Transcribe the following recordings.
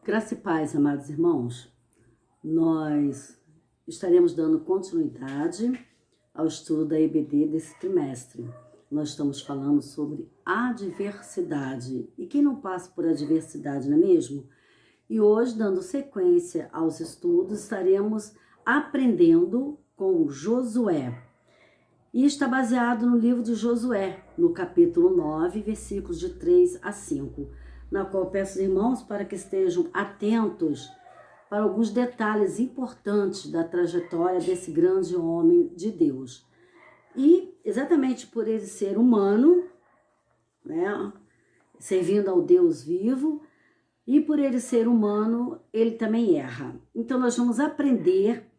Graça e paz, amados irmãos. Nós estaremos dando continuidade ao estudo da EBD desse trimestre. Nós estamos falando sobre adversidade. E quem não passa por adversidade, não é mesmo? E hoje, dando sequência aos estudos, estaremos aprendendo com Josué. E está baseado no livro de Josué, no capítulo 9, versículos de 3 a 5, na qual peço aos irmãos para que estejam atentos para alguns detalhes importantes da trajetória desse grande homem de Deus. E exatamente por ele ser humano, né, servindo ao Deus vivo, e por ele ser humano, ele também erra. Então nós vamos aprender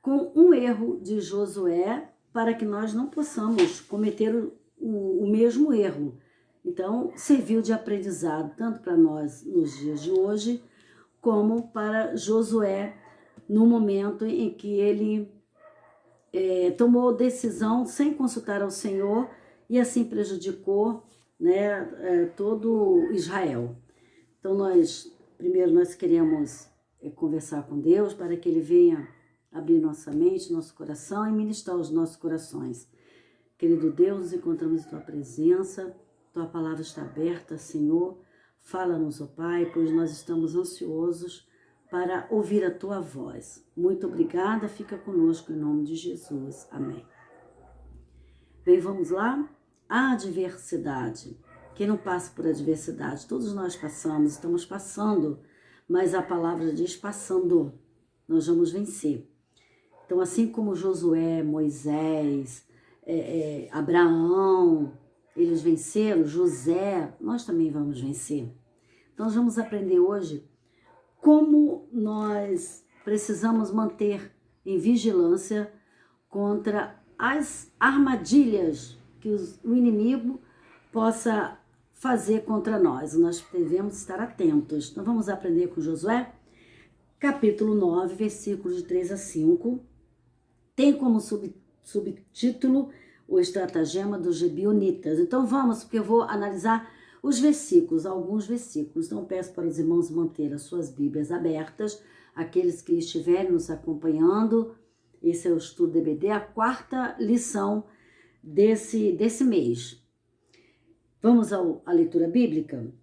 com um erro de Josué para que nós não possamos cometer o mesmo erro. Então, serviu de aprendizado tanto para nós nos dias de hoje, como para Josué no momento em que ele tomou decisão sem consultar ao Senhor e assim prejudicou, né, todo Israel. Então, primeiro nós queremos conversar com Deus para que Ele venha abrir nossa mente, nosso coração e ministrar os nossos corações. Querido Deus, nos encontramos em Tua presença, Tua palavra está aberta, Senhor. Fala-nos, ó Pai, pois nós estamos ansiosos para ouvir a Tua voz. Muito obrigada, fica conosco em nome de Jesus. Amém. Bem, vamos lá? A adversidade. Quem não passa por adversidade? Todos nós passamos, estamos passando, mas a palavra diz passando. Nós vamos vencer. Então, assim como Josué, Moisés, Abraão, eles venceram, José, nós também vamos vencer. Então, nós vamos aprender hoje como nós precisamos manter em vigilância contra as armadilhas que o inimigo possa fazer contra nós. Nós devemos estar atentos. Então, vamos aprender com Josué, capítulo 9, versículos de 3 a 5. Tem como subtítulo o estratagema dos gibeonitas. Então vamos, porque eu vou analisar os versículos, alguns versículos. Então peço para os irmãos manter as suas Bíblias abertas, aqueles que estiverem nos acompanhando. Esse é o estudo do EBD, a quarta lição desse mês. Vamos à leitura bíblica?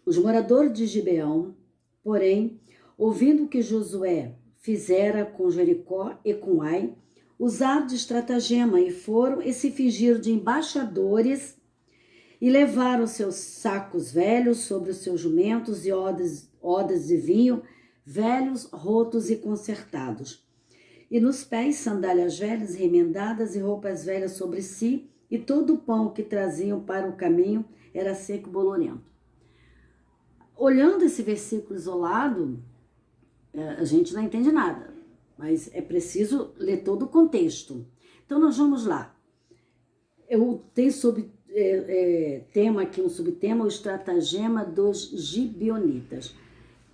Os moradores de Gibeão, porém, ouvindo que Josué fizera com Jericó e com Ai, usaram de estratagema e foram e se fingiram de embaixadores e levaram seus sacos velhos sobre os seus jumentos e odas de vinho, velhos, rotos e consertados. E nos pés sandálias velhas remendadas e roupas velhas sobre si, e todo o pão que traziam para o caminho era seco e bolorento. Olhando esse versículo isolado, a gente não entende nada, mas é preciso ler todo o contexto. Então nós vamos lá. Eu tenho tema aqui, um subtema, o estratagema dos gibeonitas.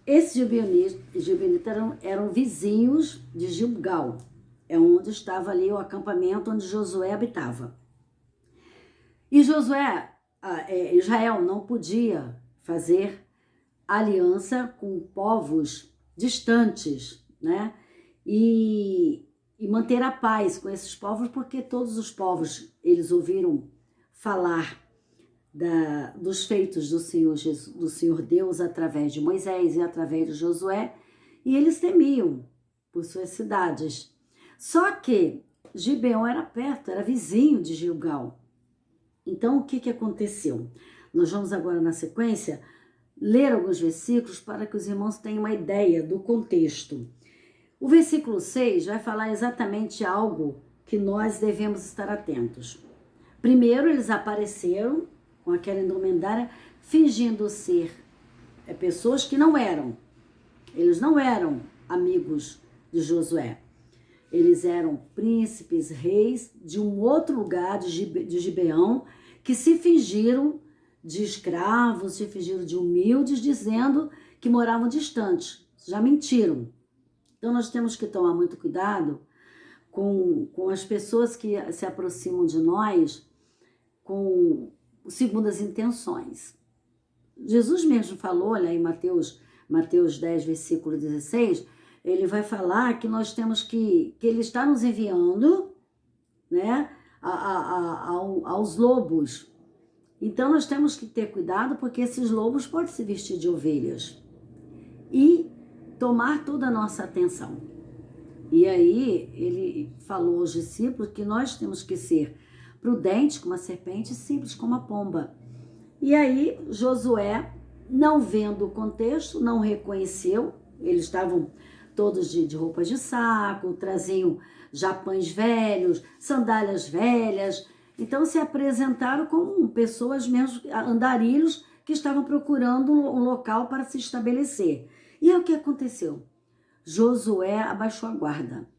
Esses gibeonitas eram vizinhos de Gilgal, é onde estava ali o acampamento onde Josué habitava. E Israel não podia fazer aliança com povos distantes, né? E manter a paz com esses povos, porque todos os povos, eles ouviram falar dos feitos do Senhor Deus através de Moisés e através de Josué, e eles temiam por suas cidades. Só que Gibeão era perto, era vizinho de Gilgal. Então, o que aconteceu? Nós vamos agora, na sequência, ler alguns versículos para que os irmãos tenham uma ideia do contexto. O versículo 6 vai falar exatamente algo que nós devemos estar atentos. Primeiro, eles apareceram com aquela indumentária, fingindo ser pessoas que não eram. Eles não eram amigos de Josué. Eles eram príncipes, reis de um outro lugar de Gibeão, que se fingiram de escravos, se fingiram de humildes, dizendo que moravam distantes. Já mentiram. Então nós temos que tomar muito cuidado com as pessoas que se aproximam de nós com segundas intenções. Jesus mesmo falou, olha, em Mateus Mateus 10, versículo 16, ele vai falar que nós temos que ele está nos enviando, né, aos lobos. Então nós temos que ter cuidado, porque esses lobos podem se vestir de ovelhas e tomar toda a nossa atenção. E aí ele falou aos discípulos que nós temos que ser prudentes como a serpente e simples como a pomba. E aí Josué, não vendo o contexto, não reconheceu. Eles estavam todos de roupas de saco, traziam japães velhos, sandálias velhas. Então se apresentaram como pessoas mesmo, andarilhos, que estavam procurando um local para se estabelecer. E é o que aconteceu. Josué abaixou a guarda.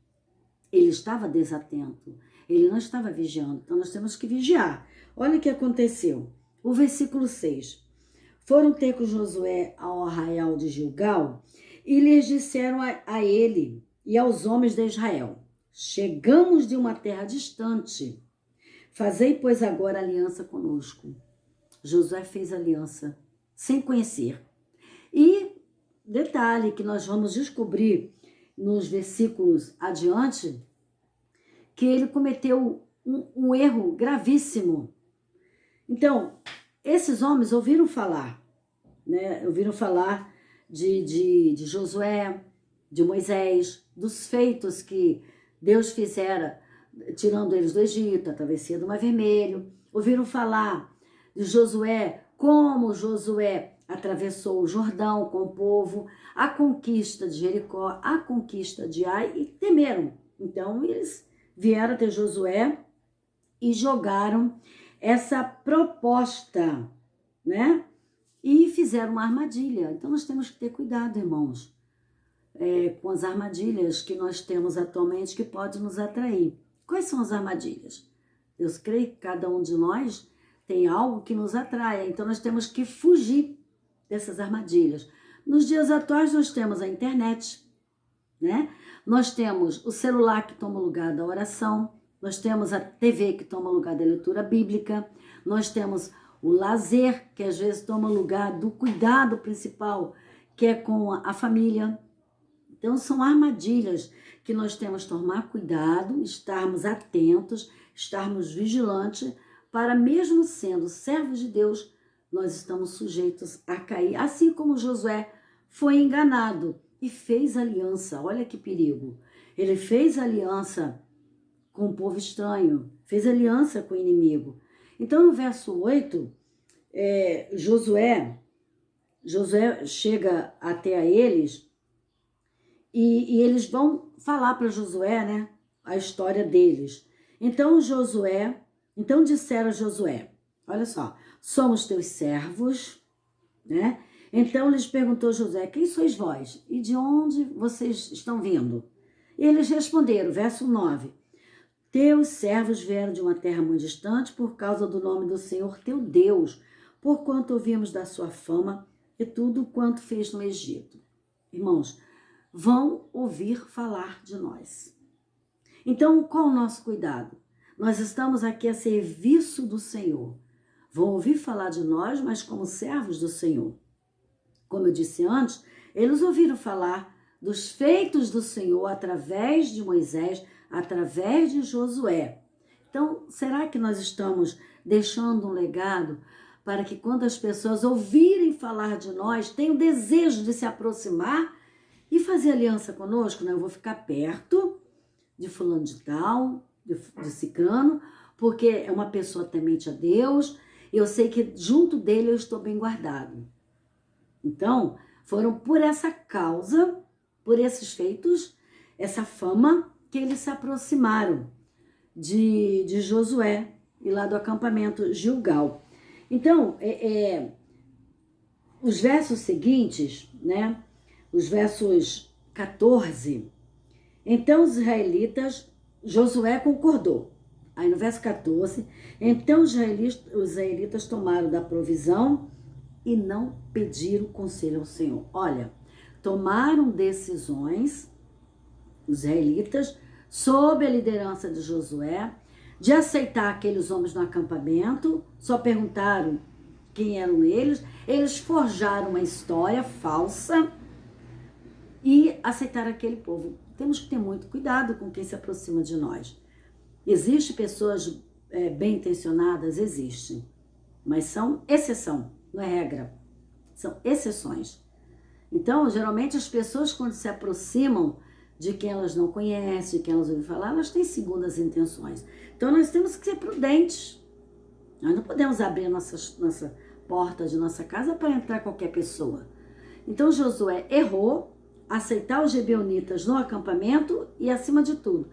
Ele estava desatento. Ele não estava vigiando. Então nós temos que vigiar. Olha o que aconteceu. O versículo 6. Foram ter com Josué ao arraial de Gilgal e lhes disseram a ele e aos homens de Israel: chegamos de uma terra distante. Fazei, pois, agora aliança conosco. Josué fez aliança sem conhecer. E detalhe que nós vamos descobrir nos versículos adiante, que ele cometeu um erro gravíssimo. Então, esses homens ouviram falar, né? Ouviram falar de Josué, de Moisés, dos feitos que Deus fizera, tirando eles do Egito, a travessia do Mar Vermelho. Ouviram falar de Josué, como Josué atravessou o Jordão com o povo, a conquista de Jericó, a conquista de Ai, e temeram. Então, eles vieram até Josué e jogaram essa proposta, né? E fizeram uma armadilha. Então, nós temos que ter cuidado, irmãos, com as armadilhas que nós temos atualmente que podem nos atrair. Quais são as armadilhas? Eu creio que cada um de nós tem algo que nos atrai. Então, nós temos que fugir dessas armadilhas. Nos dias atuais, nós temos a internet, né? Nós temos o celular que toma o lugar da oração, nós temos a TV que toma o lugar da leitura bíblica, nós temos o lazer, que às vezes toma o lugar do cuidado principal, que é com a família. Então, são armadilhas que nós temos que tomar cuidado, estarmos atentos, estarmos vigilantes, para mesmo sendo servos de Deus, nós estamos sujeitos a cair, assim como Josué foi enganado e fez aliança. Olha que perigo. Ele fez aliança com o povo estranho, fez aliança com o inimigo. Então, no verso 8, Josué chega até a eles e eles vão falar para Josué, né, a história deles. Então disseram a Josué, olha só, somos teus servos, né? Então lhes perguntou Josué: quem sois vós? E de onde vocês estão vindo? E eles responderam, verso 9: teus servos vieram de uma terra muito distante por causa do nome do Senhor teu Deus, porquanto ouvimos da sua fama e tudo quanto fez no Egito. Irmãos, vão ouvir falar de nós. Então, qual o nosso cuidado? Nós estamos aqui a serviço do Senhor. Vão ouvir falar de nós, mas como servos do Senhor. Como eu disse antes, eles ouviram falar dos feitos do Senhor através de Moisés, através de Josué. Então, será que nós estamos deixando um legado para que quando as pessoas ouvirem falar de nós, tenham desejo de se aproximar e fazer aliança conosco? Né? Eu vou ficar perto de fulano de tal, de cicrano, porque é uma pessoa temente a Deus, eu sei que junto dele eu estou bem guardado. Então, foram por essa causa, por esses feitos, essa fama, que eles se aproximaram de Josué e lá do acampamento Gilgal. Então, os versos seguintes, né, os versos 14, então os israelitas, Josué concordou. Aí no verso 14, então os israelitas tomaram da provisão e não pediram conselho ao Senhor. Olha, tomaram decisões, os israelitas, sob a liderança de Josué, de aceitar aqueles homens no acampamento, só perguntaram quem eram eles, eles forjaram uma história falsa, e aceitar aquele povo. Temos que ter muito cuidado com quem se aproxima de nós. Existem pessoas bem intencionadas? Existem, mas são exceção, não é regra, são exceções. Então, geralmente as pessoas quando se aproximam de quem elas não conhecem, de quem elas ouvem falar, elas têm segundas intenções. Então nós temos que ser prudentes. Nós não podemos abrir nossa porta de nossa casa para entrar qualquer pessoa. Então Josué errou, aceitar os gibeonitas no acampamento e, acima de tudo,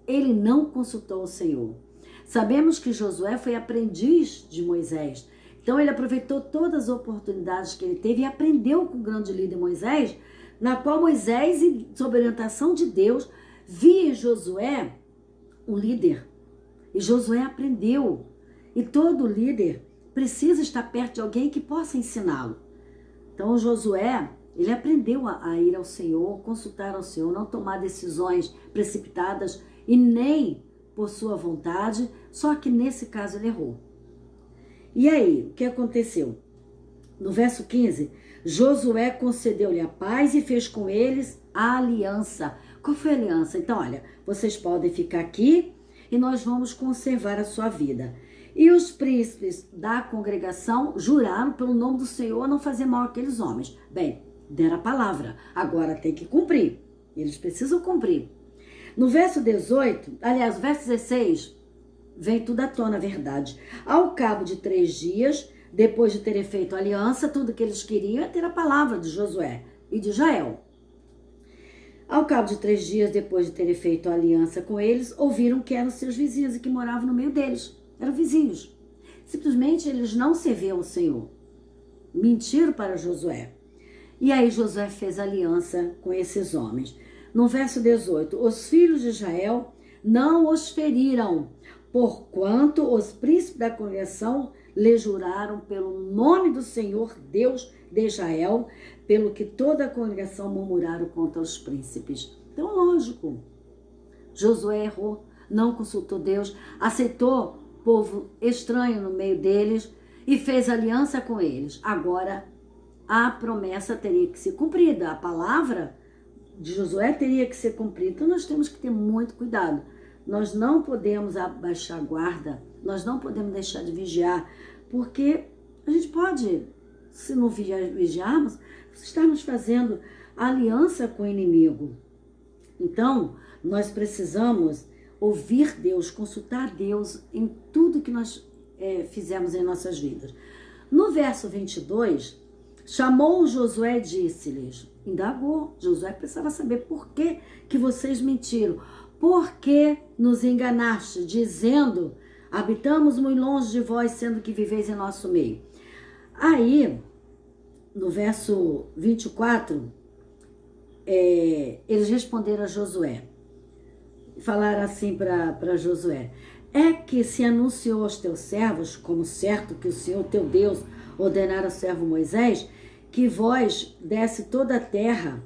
ele não consultou o Senhor. Sabemos que Josué foi aprendiz de Moisés. Então ele aproveitou todas as oportunidades que ele teve e aprendeu com o grande líder Moisés, na qual Moisés, sob orientação de Deus, via em Josué um líder. E Josué aprendeu. E todo líder precisa estar perto de alguém que possa ensiná-lo. Então Josué, ele aprendeu a ir ao Senhor, consultar ao Senhor, não tomar decisões precipitadas e nem por sua vontade, só que nesse caso ele errou. E aí, o que aconteceu? No verso 15, Josué concedeu-lhe a paz e fez com eles a aliança. Qual foi a aliança? Então, olha, vocês podem ficar aqui e nós vamos conservar a sua vida. E os príncipes da congregação juraram pelo nome do Senhor não fazer mal àqueles homens. Bem, deram a palavra, agora tem que cumprir. Eles precisam cumprir. No verso 18, aliás, no verso 16, vem tudo à tona, a verdade. Ao cabo de 3 dias, depois de terem feito aliança, tudo que eles queriam é ter a palavra de Josué e de Jael. Ao cabo de 3 dias, depois de terem feito aliança com eles, ouviram que eram seus vizinhos e que moravam no meio deles. Eram vizinhos. Simplesmente eles não serviam ao Senhor. Mentiram para Josué. E aí Josué fez aliança com esses homens. No verso 18, os filhos de Israel não os feriram, porquanto os príncipes da congregação lhe juraram pelo nome do Senhor Deus de Israel, pelo que toda a congregação murmuraram contra os príncipes. Então, lógico, Josué errou, não consultou Deus, aceitou povo estranho no meio deles e fez aliança com eles. Agora, a promessa teria que ser cumprida, a palavra de Josué teria que ser cumprida. Então, nós temos que ter muito cuidado. Nós não podemos abaixar a guarda, nós não podemos deixar de vigiar, porque a gente pode, se não vigiarmos, estarmos fazendo aliança com o inimigo. Então, nós precisamos ouvir Deus, consultar Deus em tudo que nós fizemos em nossas vidas. No verso 22, chamou Josué e disse-lhes, indagou, Josué precisava saber por que vocês mentiram. Por que nos enganaste, dizendo, habitamos muito longe de vós, sendo que viveis em nosso meio? Aí, no verso 24, eles responderam a Josué. Falaram assim para Josué, é que se anunciou aos teus servos, como certo que o Senhor teu Deus ordenara ao servo Moisés, que vós descesse toda a terra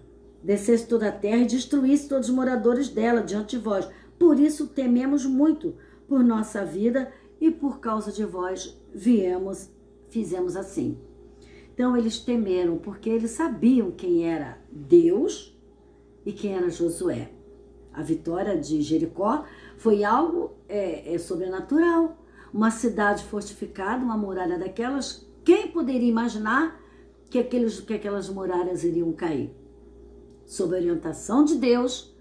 e destruísse todos os moradores dela diante de vós. Por isso tememos muito por nossa vida e por causa de vós fizemos assim. Então eles temeram porque eles sabiam quem era Deus e quem era Josué. A vitória de Jericó foi algo sobrenatural. Uma cidade fortificada, uma muralha daquelas, quem poderia imaginar que aquelas muralhas iriam cair? Sob a orientação de Deus,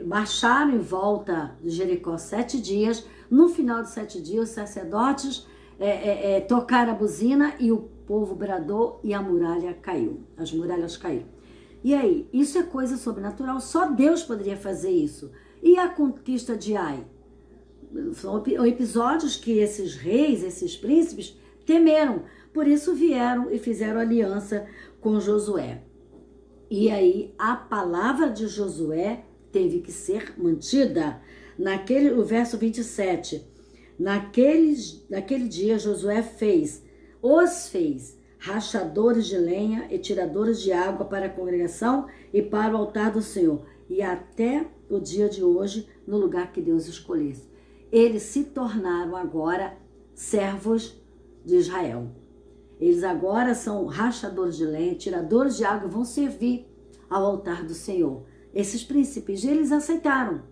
marcharam em volta de Jericó 7 dias. No final de 7 dias, os sacerdotes tocaram a buzina e o povo bradou e a muralha caiu. As muralhas caíram. E aí, isso é coisa sobrenatural, só Deus poderia fazer isso. E a conquista de Ai? São episódios que esses reis, esses príncipes, temeram. Por isso vieram e fizeram aliança com Josué. E aí a palavra de Josué teve que ser mantida. O verso 27. Naquele dia Josué os fez rachadores de lenha e tiradores de água para a congregação e para o altar do Senhor. E até o dia de hoje, no lugar que Deus escolhesse. Eles se tornaram agora servos de Israel. Eles agora são rachadores de lenha, tiradores de água, vão servir ao altar do Senhor. Esses príncipes, eles aceitaram.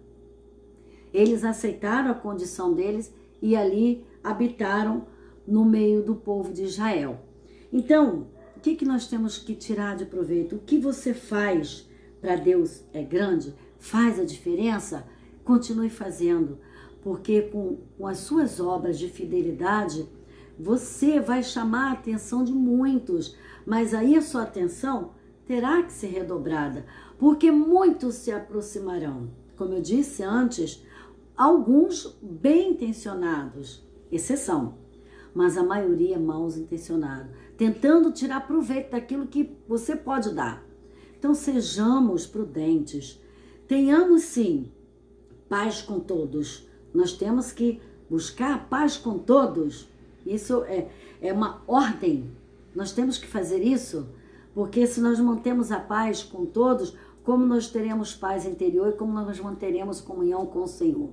Eles aceitaram a condição deles e ali habitaram no meio do povo de Israel. Então, o que nós temos que tirar de proveito? O que você faz para Deus é grande? Faz a diferença? Continue fazendo, porque com as suas obras de fidelidade, você vai chamar a atenção de muitos, mas aí a sua atenção terá que ser redobrada, porque muitos se aproximarão. Como eu disse antes, alguns bem intencionados, exceção, mas a maioria mal intencionado, tentando tirar proveito daquilo que você pode dar. Então sejamos prudentes, tenhamos sim paz com todos. Nós temos que buscar a paz com todos. Isso é uma ordem. Nós temos que fazer isso, porque se nós mantemos a paz com todos, como nós teremos paz interior e como nós manteremos comunhão com o Senhor.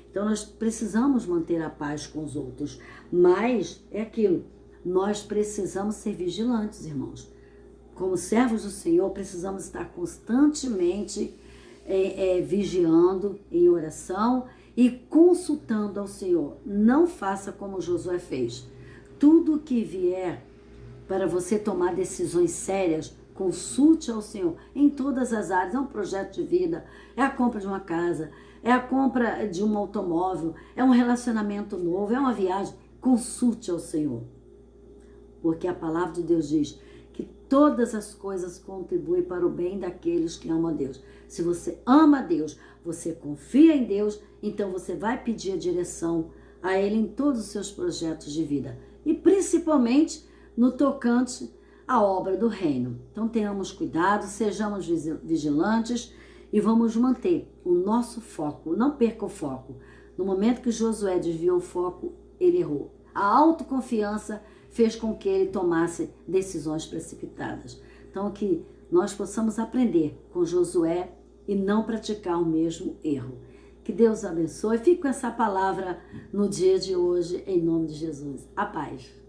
Então nós precisamos manter a paz com os outros, mas é aquilo, nós precisamos ser vigilantes, irmãos. Como servos do Senhor, precisamos estar constantemente vigiando em oração e consultando ao Senhor. Não faça como Josué fez. Tudo que vier para você tomar decisões sérias, consulte ao Senhor em todas as áreas. É um projeto de vida, é a compra de uma casa, é a compra de um automóvel, é um relacionamento novo, é uma viagem. Consulte ao Senhor. Porque a palavra de Deus diz que todas as coisas contribuem para o bem daqueles que amam a Deus. Se você ama a Deus, você confia em Deus, então você vai pedir a direção a Ele em todos os seus projetos de vida. E principalmente no tocante à obra do reino. Então tenhamos cuidado, sejamos vigilantes e vamos manter o nosso foco. Não perca o foco. No momento que Josué desviou o foco, ele errou. A autoconfiança fez com que ele tomasse decisões precipitadas. Então que nós possamos aprender com Josué e não praticar o mesmo erro. Que Deus abençoe. Fique com essa palavra no dia de hoje, em nome de Jesus. A paz.